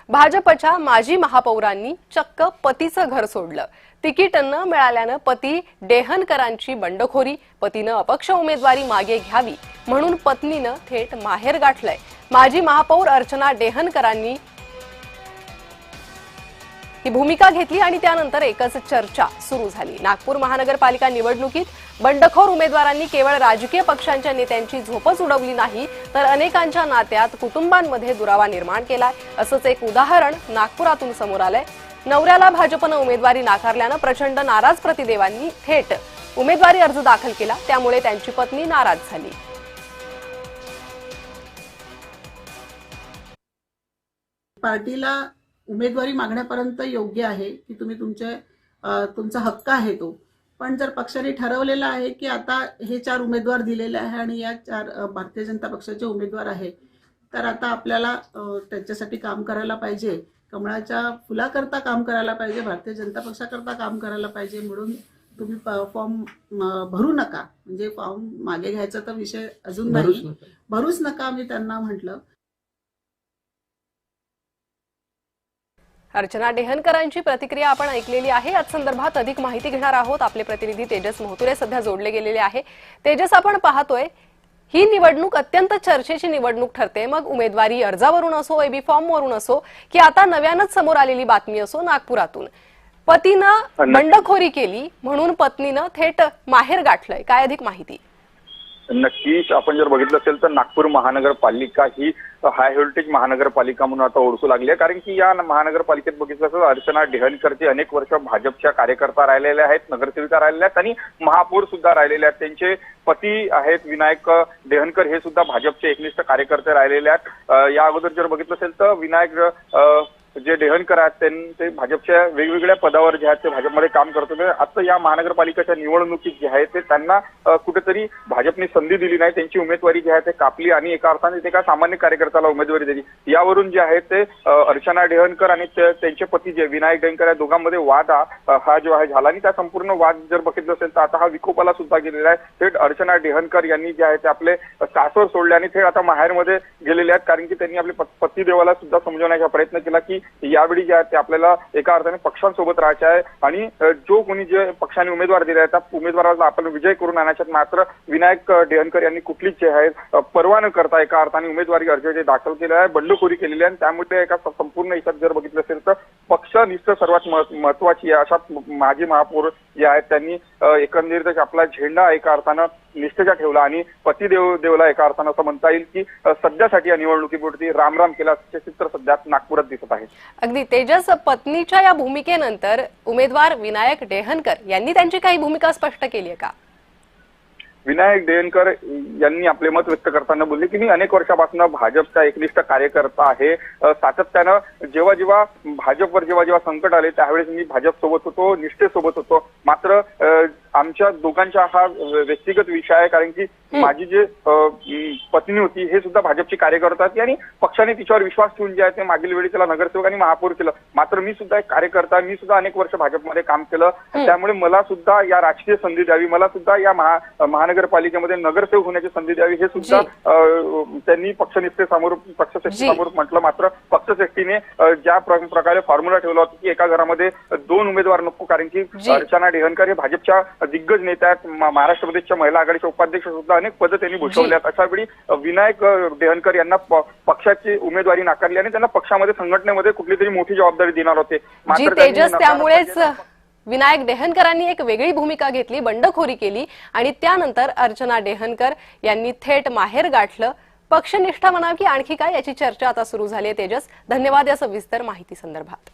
भाजपच्या माजी महापौरांनी चक्क पतीचं घर सोडलं। तिकीट न मिळाल्यानं पती डेहनकरांची बंडखोरी, पतीनं अपक्ष उमेदवारी मागे घ्यावी म्हणून पत्नीनं थेट माहेर गाठलंय। माजी महापौर अर्चना डेहनकरांनी ही भूमिका घेतली आणि त्यानंतर एकच चर्चा सुरू झाली। नागपूर महानगरपालिका निवडणुकीत बंडखोर उमेदवारांनी केवळ राजकीय पक्षांच्या नेत्यांची झोपच उडवली नाही, तर अनेकांच्या नात्यात कुटुंबांमध्ये दुरावा निर्माण केलाय। असंच एक उदाहरण नागपुरातून समोर आलंय। नवऱ्याला भाजपनं उमेदवारी नाकारल्यानं प्रचंड नाराज प्रतिदेवांनी थेट उमेदवारी अर्ज दाखल केला, त्यामुळे त्यांची पत्नी नाराज झाली। पार्टीला उमेदवारी मागण्यापर्यंत योग्य आहे की तुम्ही तुमचा हक्क आहे तो, पण जर पक्षाने ठरवलेलं आहे की आता हे 4 उमेदवार दिलेले आहे आणि या 4 भारतीय जनता पक्षाचे उमेदवार आहे, तर आता आपल्याला त्याच्यासाठी काम करायला पाहिजे, कमळाच्या फुलाकरता काम करायला पाहिजे, भारतीय जनता पक्षाकरता काम करायला पाहिजे। म्हणून तुम्ही फॉर्म भरू नका, म्हणजे फॉर्म मागे घ्यायचा तर विषय अजून नाही, भरूच नका मी त्यांना म्हटलं। अर्चना डेहनकरांची प्रतिक्रिया आपण ऐकलेली आहे। या संदर्भात अधिक माहिती घेणार आहोत। आपले प्रतिनिधी तेजस मोहतुरे सध्या जोडले गेलेले आहे। तेजस, आपण पाहतोय ही निवडणूक अत्यंत चर्चेची निवडणूक ठरते, मग उमेदवारी अर्जावरून असो, एबी फॉर्म वरून असो, की आता नव्यानच समोर आलेली बातमी असो नागपुरातून पतीनं बंडखोरी केली म्हणून पत्नीनं थेट माहेर गाठलंय, काय अधिक माहिती? नक्कीच आपण जर बघितलं असेल तर नागपूर महानगरपालिका ही हाय व्होल्टेज महानगरपालिका म्हणून आता ओळखू लागली आहे, कारण की या महानगरपालिकेत बघितलं असेल अर्चना डेहनकरचे अनेक वर्ष भाजपच्या कार्यकर्ता राहिलेले आहेत, नगरसेविका राहिलेल्या आहेत आणि महापौर सुद्धा राहिलेले आहेत। त्यांचे पती आहेत विनायक डेहनकर, हे सुद्धा भाजपचे एकनिष्ठ कार्यकर्ते राहिलेले आहेत। या अगोदर जर बघितलं असेल तर विनायक जे डेहनकर आहेत ते भाजपच्या वेगवेगळ्या पदावर जे आहेत ते भाजपमध्ये काम करत होते। आता या महानगरपालिकेच्या निवडणुकीत जे आहे ते त्यांना कुठेतरी भाजपने संधी दिली नाही, त्यांची उमेदवारी जी आहे ते कापली आणि एका अर्थाने ते एका सामान्य कार्यकर्त्याला उमेदवारी दिली। यावरून जे आहे ते अर्चना डेहनकर आणि त्यांचे पती जे विनायक डेहनकर या दोघांमध्ये वाद हा जो आहे झाला आणि त्या संपूर्ण वाद जर बघितलं असेल तर आता हा विकोपाला सुद्धा गेलेला आहे। थेट अर्चना डेहनकर यांनी जे आहे ते आपले सासर सोडले आणि थेट आता माहेरमध्ये गेलेले आहेत, कारण की त्यांनी आपले पती देवाला सुद्धा समजवण्याचा प्रयत्न केला की यावेळी जे आहे ते आपल्याला एका अर्थाने पक्षांसोबत राहायचे आहे आणि जो कोणी जे पक्षाने उमेदवार दिले आहेत त्या उमेदवाराला आपण विजय करून आणायच्यात। मात्र विनायक डेहनकर यांनी कुठलीच जे आहे पर्वा न करता एका अर्थाने उमेदवारी अर्ज जे दाखल केले आहे, बंडखोरी केलेली आहे। त्यामुळे एका संपूर्ण याच्यात जर बघितलं असेल तर पक्षनिष्ठ सर्वात महत्वाची आहे अशा माजी महापौर जे आहेत त्यांनी एकंदरीत आपला झेंडा एका अर्थानं निष्ठेचा ठेवला आणि पती देवला एका अर्थानं असं म्हणता येईल की सध्यासाठी या निवडणुकीपुरती रामराम केला असे चित्र सध्या नागपुरात दिसत आहे। अगदी तेजस, पत्नीच्या या भूमिकेनंतर उमेदवार विनायक डेहनकर यांनी त्यांची काही भूमिका स्पष्ट केली आहे का? विनायक डेहनकर यांनी आपले मत व्यक्त करताना बोलले की मी अनेक वर्षापासून भाजपचा एकनिष्ठ कार्यकर्ता आहे। सातत्यानं जेव्हा भाजपवर जेव्हा संकट आले त्यावेळेस मी भाजप सोबत होतो, निष्ठेसोबत होतो। मात्र आमच्या दोघांचा हा व्यक्तिगत विषय आहे, कारण की माझी जे पत्नी होती हे सुद्धा भाजपची कार्यकर्ता होती आणि पक्षाने तिच्यावर विश्वास ठेवून जे आहे ते मागील वेळी त्याला नगरसेवक आणि महापौर केलं। मात्र मी सुद्धा एक कार्यकर्ता, मी सुद्धा अनेक वर्ष भाजपमध्ये काम केलं, त्यामुळे मला सुद्धा या राजकीय संधी द्यावी, मला सुद्धा या महानगरपालिकेमध्ये नगरसेवक होण्याची संधी द्यावी, हे सुद्धा त्यांनी पक्षनिष्ठेसमोर पक्षश्रेष्ठीसमोर म्हटलं। मात्र पक्षश्रेष्ठीने ज्या प्रकारे फॉर्म्युला ठेवला होता की एका घरामध्ये 2 उमेदवार नको, कारण की अर्चना डेहनकर हे भाजपच्या दिग्गज नेत्या आहेत, महाराष्ट्र प्रदेशच्या महिला आघाडीच्या उपाध्यक्ष सुद्धा अनेक पद त्यांनी भूषवल्यात। अशा वेळी विनायक डेहनकर यांना पक्षाची उमेदवारी नाकारली आणि त्यांना पक्षामध्ये संघटनेमध्ये कुठली तरी मोठी जबाबदारी देणार होते। मात्र तेजस, त्यामुळेच विनायक डेहनकरांनी एक वेगळी भूमिका घेतली, बंडखोरी केली आणि त्यानंतर अर्चना डेहनकर यांनी थेट माहेर गाठलं। पक्षनिष्ठा म्हणावी की आणखी काय, याची चर्चा आता सुरू झाली आहे। तेजस, धन्यवाद या सविस्तर माहिती संदर्भात।